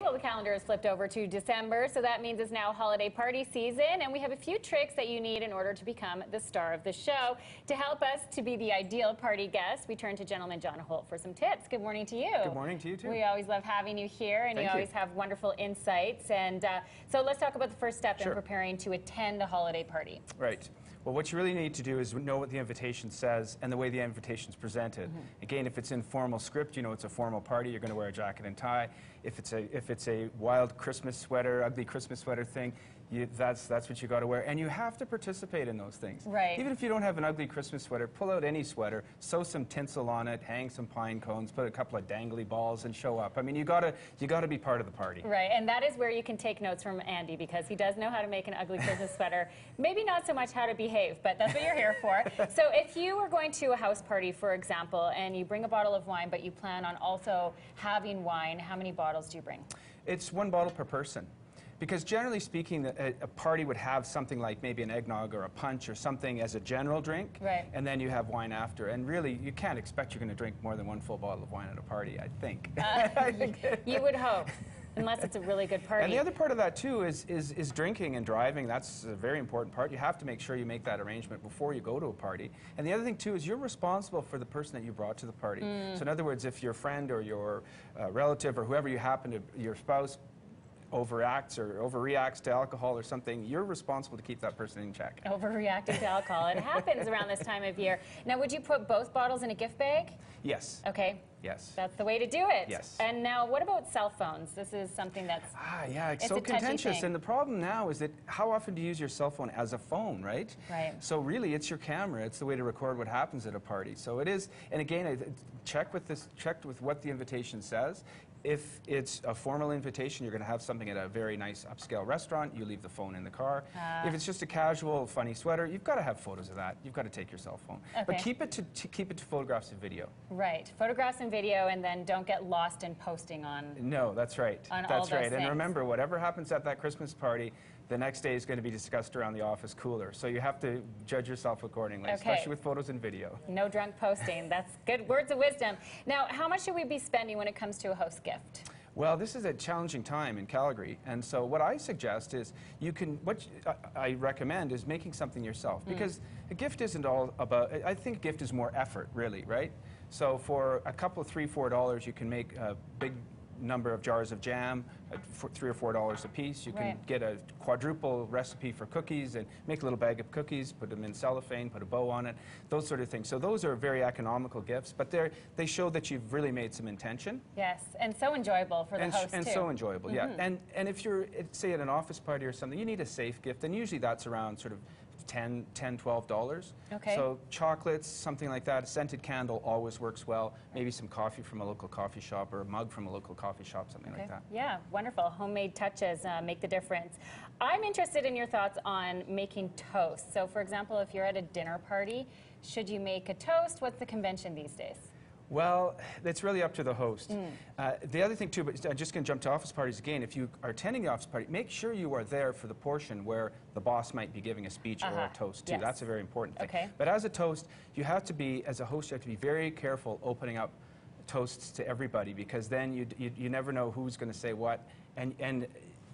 Well, the calendar is flipped over to December, so that means it's now holiday party season, and we have a few tricks that you need in order to become the star of the show. To help us to be the ideal party guest, we turn to gentleman John Holt for some tips. Good morning to you. Good morning to you, too. We always love having you here, and you always have wonderful insights. And so let's talk about the first step in preparing to attend a holiday party. Right. Well, what you really need to do is know what the invitation says and the way the invitation is presented. Again, if it's in formal script, you know it's a formal party. You're going to wear a jacket and tie. If it's a wild Christmas sweater, ugly Christmas sweater thing, that's what you got to wear, and you have to participate in those things. Right. Even if you don't have an ugly Christmas sweater, pull out any sweater, sew some tinsel on it, hang some pine cones, put a couple of dangly balls, and show up. I mean, you gotta be part of the party. Right, and that is where you can take notes from Andy, because he does know how to make an ugly Christmas sweater. Maybe not so much how to behave, but that's what you're here for. So if you were going to a house party, for example, and you bring a bottle of wine, but you plan on also having wine, how many bottles do you bring? It's 1 bottle per person. Because generally speaking, a party would have something like maybe an eggnog or a punch or something as a general drink, and then you have wine after. And really, you can't expect you're going to drink more than 1 full bottle of wine at a party, I think. You would hope, unless it's a really good party. And the other part of that, too, is drinking and driving. That's a very important part. You have to make sure you make that arrangement before you go to a party. And the other thing, too, is you're responsible for the person that you brought to the party. So in other words, if your friend or your relative or whoever you happen to, your spouse, overreacts to alcohol or something, you're responsible to keep that person in check. Overreacting to alcohol. It happens around this time of year. Now, would you put both bottles in a gift bag? Yes. Okay. Yes. That's the way to do it. Yes. And now, what about cell phones? This is something that's yeah, it's so contentious. And the problem now is that how often do you use your cell phone as a phone, right? Right. So really, it's your camera. It's the way to record what happens at a party. So it is. And again, check with what the invitation says. If it's a formal invitation, you're going to have something at a very nice upscale restaurant, you leave the phone in the car. If it's just a casual, funny sweater, you've got to have photos of that. You've got to take your cell phone. Okay. But keep it to photographs and video. Right. Photographs and video, and then don't get lost in posting on. No, that's right. That's right. And remember, whatever happens at that Christmas party, the next day is going to be discussed around the office cooler. So you have to judge yourself accordingly, especially with photos and video. No drunk posting. That's good words of wisdom. Now, how much should we be spending when it comes to a host gift? Well, this is a challenging time in Calgary, and so what I suggest is what I recommend is making something yourself, because a gift isn't all about, I think a gift is more effort, really, right? So for a couple of $3, $4, you can make a big number of jars of jam at $3 or $4 a piece. You can get a quadruple recipe for cookies and make a little bag of cookies, put them in cellophane, put a bow on it, those sort of things. So those are very economical gifts, but they show that you've really made some intention. Yes, and so enjoyable for the host, and too. so enjoyable, yeah. And if you're, say, at an office party or something, you need a safe gift, and usually that's around sort of $10, $12. Okay. So chocolates, something like that. A scented candle always works well. Maybe some coffee from a local coffee shop or a mug from a local coffee shop, something like that. Yeah, wonderful. Homemade touches make the difference. I'm interested in your thoughts on making toast. So, for example, if you're at a dinner party, should you make a toast? What's the convention these days? Well, it's really up to the host. The other thing, too, but I'm just going to jump to office parties again. If you are attending the office party, make sure you are there for the portion where the boss might be giving a speech or a toast, too. That's a very important thing. Okay. But as a toast, you have to be, as a host, you have to be very careful opening up toasts to everybody, because then you never know who's going to say what. And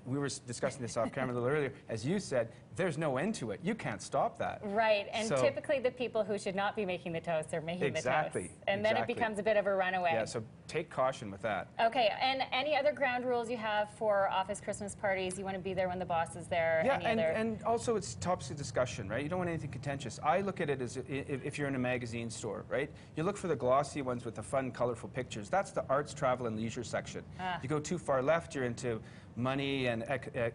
we were discussing this off camera a little earlier. As you said, there's no end to it. You can't stop that. Right, and so, typically the people who should not be making the toast are making the toast. And then it becomes a bit of a runaway. Yeah, so take caution with that. Okay, and any other ground rules you have for office Christmas parties? You want to be there when the boss is there? Yeah, and also it's topics of discussion, right? You don't want anything contentious. I look at it as if you're in a magazine store, right? You look for the glossy ones with the fun, colorful pictures. That's the arts, travel, and leisure section. You go too far left, you're into money and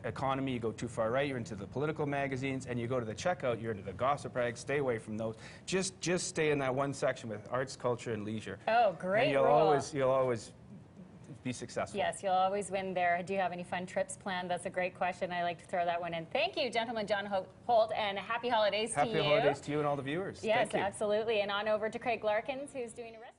economy. You go too far right, you're into the political magazines, and you go to the checkout, you're into the gossip rags. Stay away from those. Just stay in that one section with arts, culture, and leisure. Oh, great! And you'll always be successful. Yes, you'll always win there. Do you have any fun trips planned? That's a great question. I like to throw that one in. Thank you, gentleman John Holt, and happy holidays to you. Happy holidays to you and all the viewers. Yes, absolutely. And on over to Craig Larkins, who's doing a recipe.